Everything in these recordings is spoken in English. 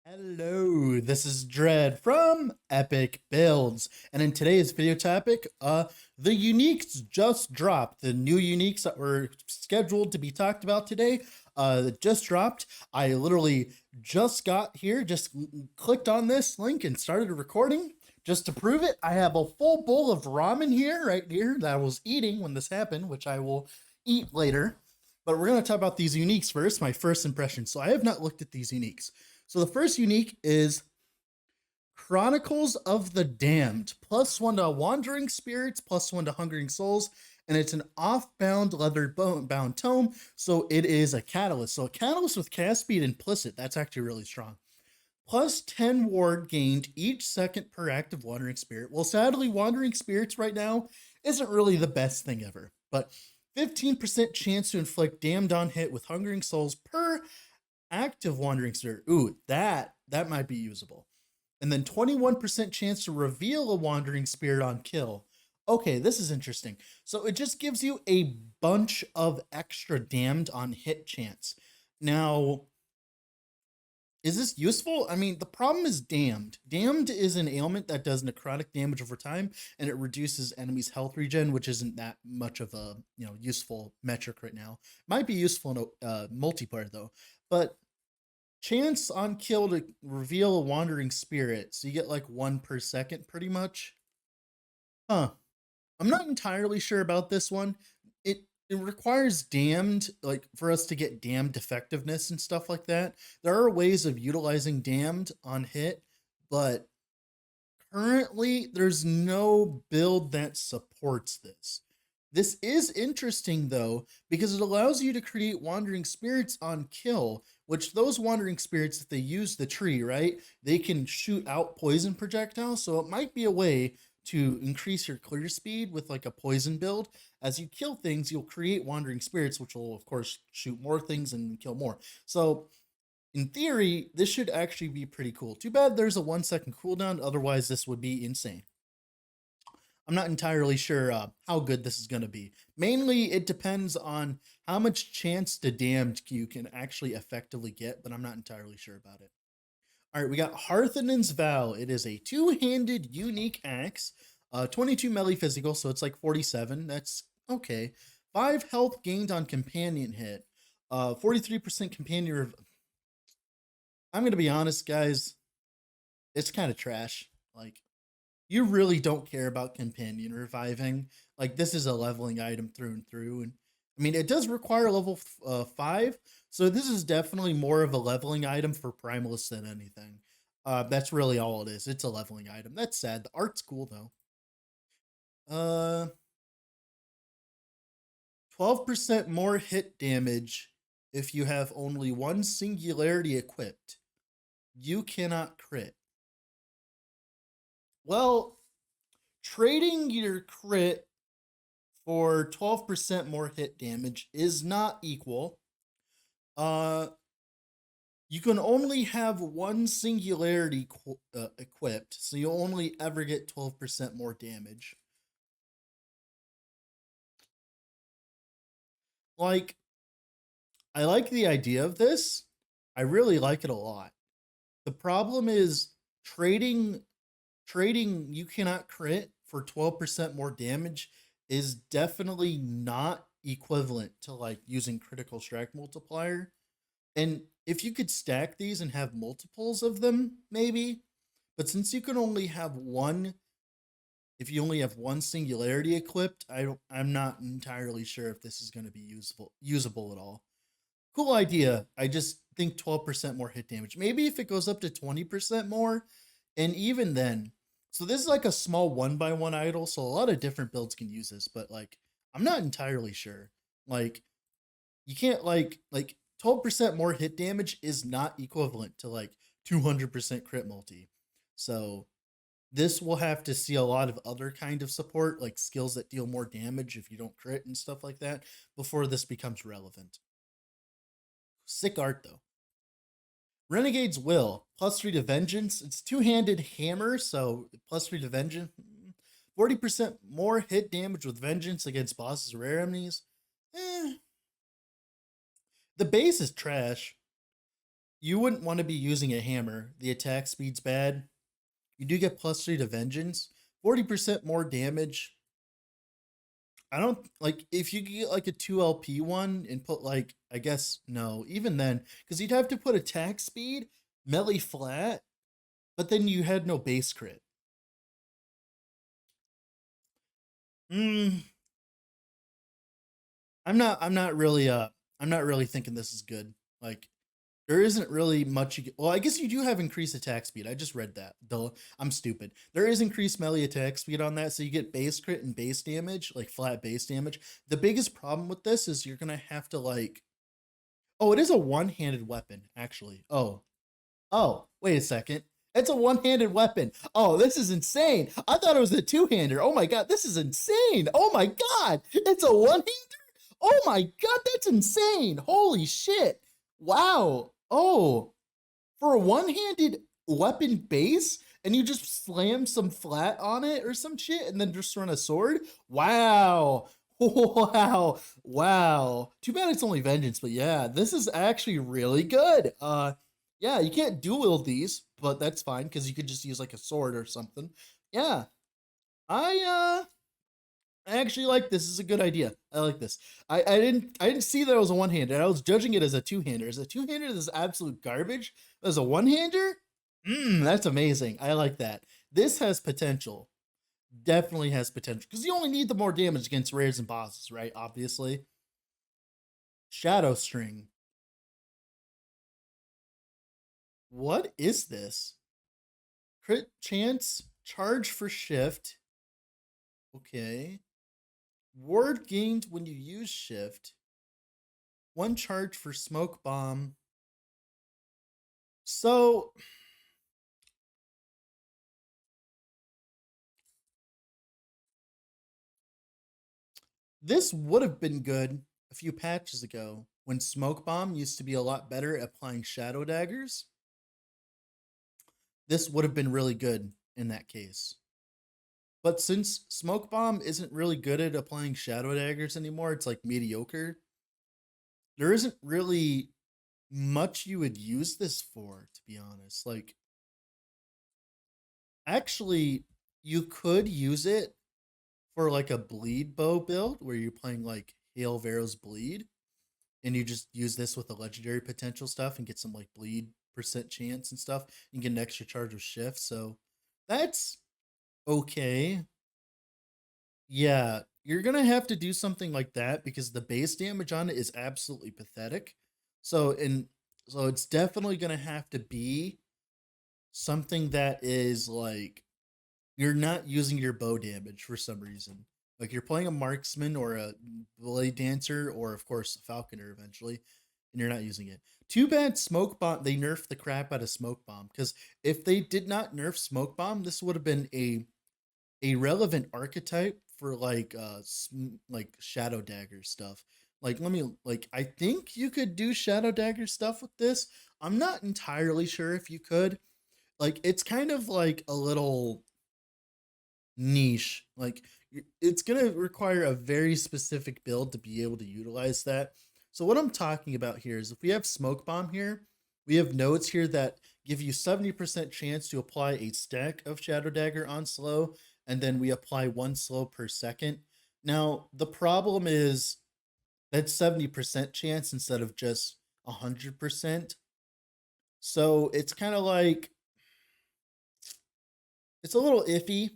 Hello, this is Dread from Epic Builds, and in today's video topic, the uniques just dropped. The new uniques that were scheduled to be talked about today, just dropped. I literally just got here, just clicked on this link and started recording just to prove it. I have a full bowl of ramen here, right here, that I was eating when this happened, which I will eat later. But we're going to talk about these uniques first, my first impression. So I have not looked at these uniques. So the first unique is Chronicles of the Damned, +1 to Wandering Spirits, +1 to Hungering Souls, and it's an off-bound leather-bound tome, so it is a catalyst. So a catalyst with cast speed implicit, that's actually really strong. +10 ward gained each second per active Wandering Spirit. Well, sadly, Wandering Spirits right now isn't really the best thing ever, but 15% chance to inflict damned on hit with Hungering Souls per active Wandering Spirit. Ooh, that might be usable. And then 21% chance to reveal a Wandering Spirit on kill. Okay, this is interesting. So it just gives you a bunch of extra damned on hit chance. Now, is this useful? I mean, the problem is damned. Damned is an ailment that does necrotic damage over time, and it reduces enemies' health regen, which isn't that much of a useful metric right now. Might be useful in multiplayer though, but chance on kill to reveal a wandering spirit, so you get like 1 per second, pretty much. Huh. I'm not entirely sure about this one. It requires damned, like for us to get damned effectiveness and stuff like that. There are ways of utilizing damned on hit, but currently there's no build that supports this. This is interesting though, because it allows you to create wandering spirits on kill, which those wandering spirits, if they use the tree, right, they can shoot out poison projectiles. So it might be a way to increase your clear speed with like a poison build. As you kill things, you'll create wandering spirits, which will of course shoot more things and kill more. So in theory, this should actually be pretty cool. Too bad there's a 1 second cooldown, otherwise this would be insane. I'm not entirely sure how good this is going to be. Mainly, it depends on how much chance to damned you can actually effectively get, but I'm not entirely sure about it. All right, we got Harthanin's Vow. It is a two-handed unique axe, 22 melee physical, so it's like 47. That's okay. 5 health gained on companion hit, 43% companion. I'm gonna be honest, guys. It's kind of trash. Like, you really don't care about companion reviving. Like, this is a leveling item through and through. And I mean, it does require level 5, so this is definitely more of a leveling item for Primalists than anything. That's really all it is. It's a leveling item. That's sad. The art's cool though. 12% more hit damage if you have only one singularity equipped. You cannot crit. Well, trading your crit for 12% more hit damage is not equal. You can only have one singularity equipped, so you only ever get 12% more damage. Like, I like the idea of this. I really like it a lot. The problem is trading you cannot crit for 12% more damage is definitely not equivalent to like using critical strike multiplier. And if you could stack these and have multiples of them, maybe. But since you can only have one, if you only have one singularity equipped, I'm not entirely sure if this is going to be usable at all. Cool idea. I just think 12% more hit damage. Maybe if it goes up to 20% more, and even then, so this is like a small 1x1 idol, so a lot of different builds can use this, but like I'm not entirely sure. Like, you can't like 12% more hit damage is not equivalent to like 200% crit multi. So this will have to see a lot of other kind of support, like skills that deal more damage if you don't crit and stuff like that, before this becomes relevant. Sick art though. Renegade's Will, +3 to Vengeance. It's two-handed hammer, so +3 to Vengeance. 40% more hit damage with Vengeance against bosses or rare enemies. The base is trash. You wouldn't want to be using a hammer. The attack speed's bad. You do get +3 to vengeance, 40% more damage. I don't like if you get like a 2 LP one and put like, I guess no, even then, because you'd have to put attack speed, melee flat, but then you had no base crit. Mm, I'm not really thinking this is good. Like there isn't really much well, I guess you do have increased attack speed. I just read that. Duh, I'm stupid. There is increased melee attack speed on that, so you get base crit and base damage, like flat base damage. The biggest problem with this is you're gonna have to like, oh, it is a one-handed weapon, actually. Oh, wait a second. It's a one-handed weapon. Oh, this is insane. I thought it was a two-hander. Oh my god, this is insane. Oh my god, it's a one-hander? Oh my god, that's insane. Holy shit. Wow. Oh, for a one-handed weapon base and you just slam some flat on it or some shit and then just run a sword? Wow. Wow. Wow. Too bad it's only vengeance, but yeah, this is actually really good. Yeah, you can't dual wield these, but that's fine because you could just use like a sword or something. Yeah. I I actually like this. This is a good idea. I like this. I didn't see that it was a one-hander. I was judging it as a two-hander. As a two-hander, this is absolute garbage. As a one-hander, that's amazing. I like that. This has potential. Definitely has potential. Because you only need the more damage against rares and bosses, right? Obviously. Shadow String. What is this? Crit chance, charge for shift. Okay. Ward gained when you use shift. One charge for smoke bomb. So this would have been good a few patches ago when smoke bomb used to be a lot better at applying shadow daggers. This would have been really good in that case. But since smoke bomb isn't really good at applying shadow daggers anymore, it's like mediocre. There isn't really much you would use this for, to be honest. Like actually you could use it for like a bleed bow build where you're playing like Hail Vero's bleed and you just use this with the legendary potential stuff and get some like bleed percent chance and stuff and get an extra charge of shift. So that's okay. Yeah, you're gonna have to do something like that because the base damage on it is absolutely pathetic. So in so it's definitely gonna have to be something that is like you're not using your bow damage for some reason. Like you're playing a marksman or a blade dancer or of course a falconer eventually, and you're not using it. Too bad smoke bomb. They nerfed the crap out of smoke bomb because if they did not nerf smoke bomb, this would have been a relevant archetype for like like shadow dagger stuff. Like let me like I think you could do shadow dagger stuff with this. I'm not entirely sure if you could. Like it's kind of like a little niche. Like it's going to require a very specific build to be able to utilize that. So what I'm talking about here is if we have smoke bomb here, we have nodes here that give you 70% chance to apply a stack of shadow dagger on slow, and then we apply one slow per second. Now the problem is that's 70% chance instead of just 100%. So it's kind of like it's a little iffy.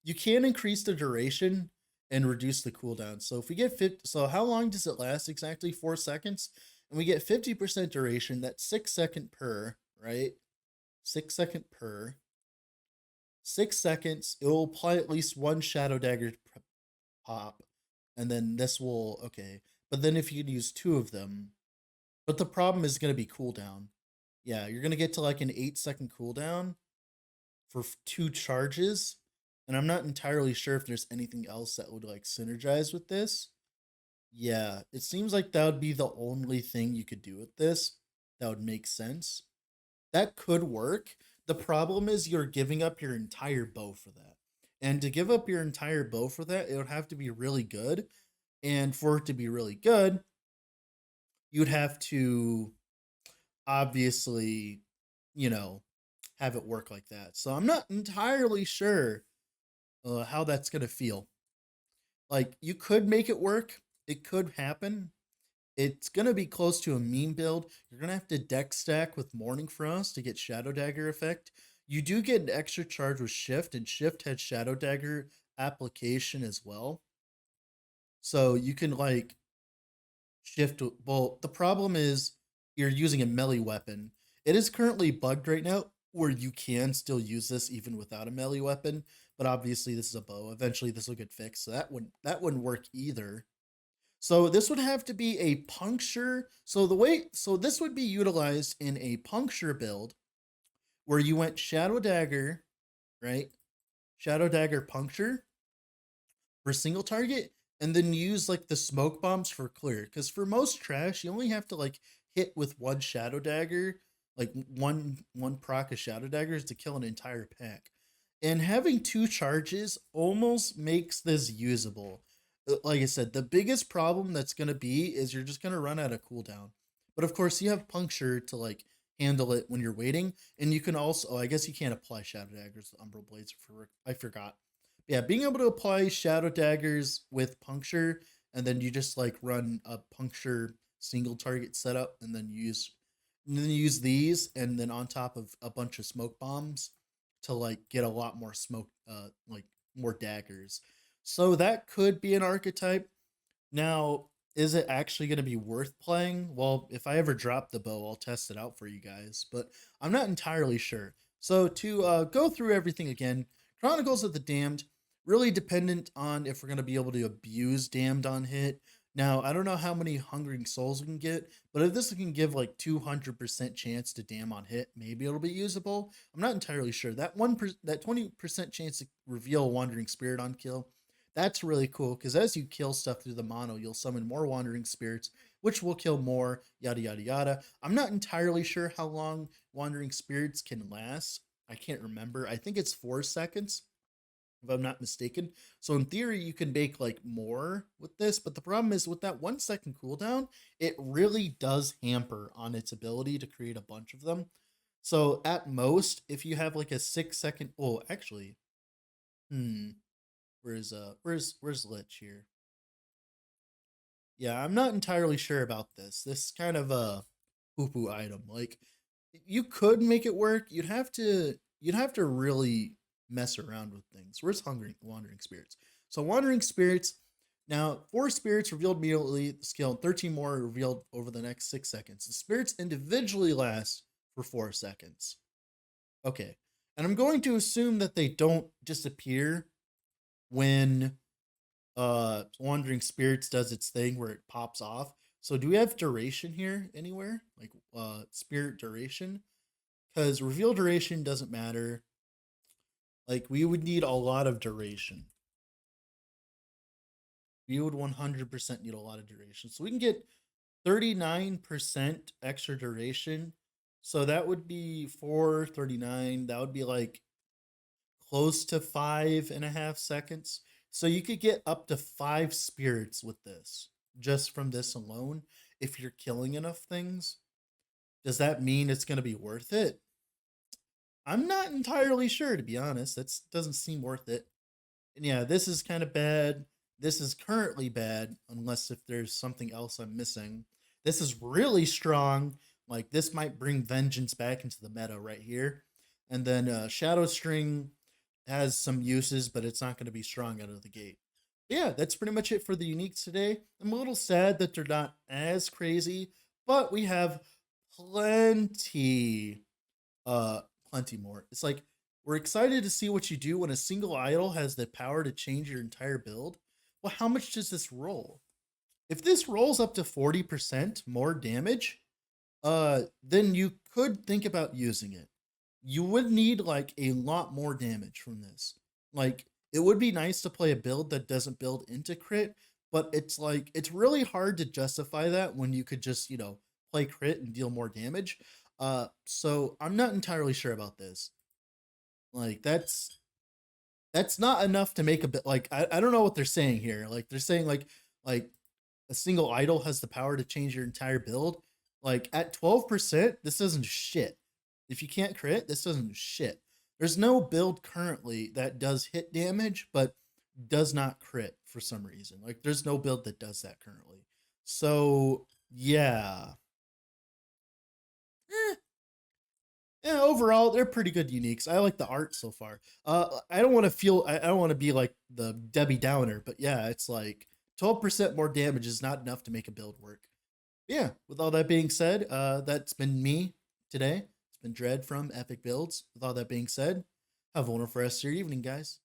You can increase the duration and reduce the cooldown. So if we get 50, so how long does it last exactly? 4 seconds. And we get 50% duration. That's 6 second per, right? 6 second per. 6 seconds. It will apply at least one shadow dagger pop. And then this will, okay. But then if you use two of them, but the problem is going to be cooldown. Yeah, you're going to get to like an 8 second cooldown for two charges, and I'm not entirely sure if there's anything else that would like synergize with this. Yeah, it seems like that would be the only thing you could do with this that would make sense. That could work. The problem is you're giving up your entire bow for that. And to give up your entire bow for that, it would have to be really good. And for it to be really good, you'd have to obviously, you know, have it work like that. So I'm not entirely sure how that's gonna feel. Like you could make it work. It could happen. It's gonna be close to a meme build. You're gonna have to deck stack with Morning Frost to get Shadow Dagger effect. You do get an extra charge with Shift, and Shift has Shadow Dagger application as well. So you can like shift. Well, the problem is you're using a melee weapon. It is currently bugged right now where you can still use this even without a melee weapon, but obviously this is a bow. Eventually this will get fixed, so that wouldn't work either. So this would have to be a puncture. So this would be utilized in a puncture build where you went Shadow Dagger, right? Shadow Dagger puncture for single target, and then use like the smoke bombs for clear. Because for most trash, you only have to like hit with one Shadow Dagger, like one proc of Shadow Daggers to kill an entire pack. And having two charges almost makes this usable. Like I said, the biggest problem that's gonna be is you're just gonna run out of cooldown. But of course, you have puncture to like handle it when you're waiting, and you can also. Oh, I guess you can't apply Shadow Daggers to Umbral Blades. I forgot. Yeah, being able to apply Shadow Daggers with puncture, and then you just like run a puncture single target setup, and then use these, and then on top of a bunch of smoke bombs to like get a lot more smoke, like more daggers. So that could be an archetype. Now, is it actually going to be worth playing? Well, if I ever drop the bow, I'll test it out for you guys, but I'm not entirely sure. So to go through everything again, Chronicles of the Damned, really dependent on if we're going to be able to abuse Damned on hit. Now, I don't know how many Hungering Souls we can get, but if this can give like 200% chance to damn on hit, maybe it'll be usable. I'm not entirely sure. That 20% chance to reveal Wandering Spirit on kill, that's really cool because as you kill stuff through the mono, you'll summon more Wandering Spirits, which will kill more, yada yada yada. I'm not entirely sure how long Wandering Spirits can last. I can't remember. I think it's 4 seconds, if I'm not mistaken. So in theory, you can make like more with this, but the problem is with that 1 second cooldown, it really does hamper on its ability to create a bunch of them. So at most, if you have like a 6 second, oh, actually, hmm, where's Lich here? Yeah, I'm not entirely sure about this. This is kind of a poo poo item. Like you could make it work. You'd have to really mess around with things. Where's hungry wandering spirits? So wandering spirits. Now, 4 spirits revealed immediately, skill 13 more revealed over the next 6 seconds. The spirits individually last for 4 seconds. Okay. And I'm going to assume that they don't disappear when Wandering Spirits does its thing where it pops off. So do we have duration here anywhere? Like spirit duration? Because reveal duration doesn't matter. Like we would need a lot of duration. We would 100% need a lot of duration. So we can get 39% extra duration. So that would be 439. That would be like close to 5.5 seconds. So you could get up to 5 spirits with this, just from this alone, if you're killing enough things. Does that mean it's going to be worth it? I'm not entirely sure, to be honest. That doesn't seem worth it. And yeah, this is kind of bad. This is currently bad, unless if there's something else I'm missing. This is really strong. Like this might bring vengeance back into the meta right here. And then Shadow String has some uses, but it's not going to be strong out of the gate. Yeah, that's pretty much it for the uniques today. I'm a little sad that they're not as crazy, but we have plenty, uh, plenty more. It's like we're excited to see what you do when a single idol has the power to change your entire build. Well, how much does this roll? If this rolls up to 40% more damage, then you could think about using it. You would need like a lot more damage from this. Like it would be nice to play a build that doesn't build into crit, but it's like it's really hard to justify that when you could just, play crit and deal more damage. So I'm not entirely sure about this. Like that's not enough to make a bit like I don't know what they're saying here. Like they're saying like a single idol has the power to change your entire build. Like at 12%, this isn't shit. If you can't crit, this isn't shit. There's no build currently that does hit damage, but does not crit for some reason. Like there's no build that does that currently. So yeah. Eh, yeah, overall, they're pretty good uniques. I like the art so far. I don't want to feel, I don't want to be like the Debbie Downer, but yeah, it's like 12% more damage is not enough to make a build work. Yeah, with all that being said, that's been me today. It's been Dread from Epic Builds. With all that being said, have a wonderful rest of your evening, guys.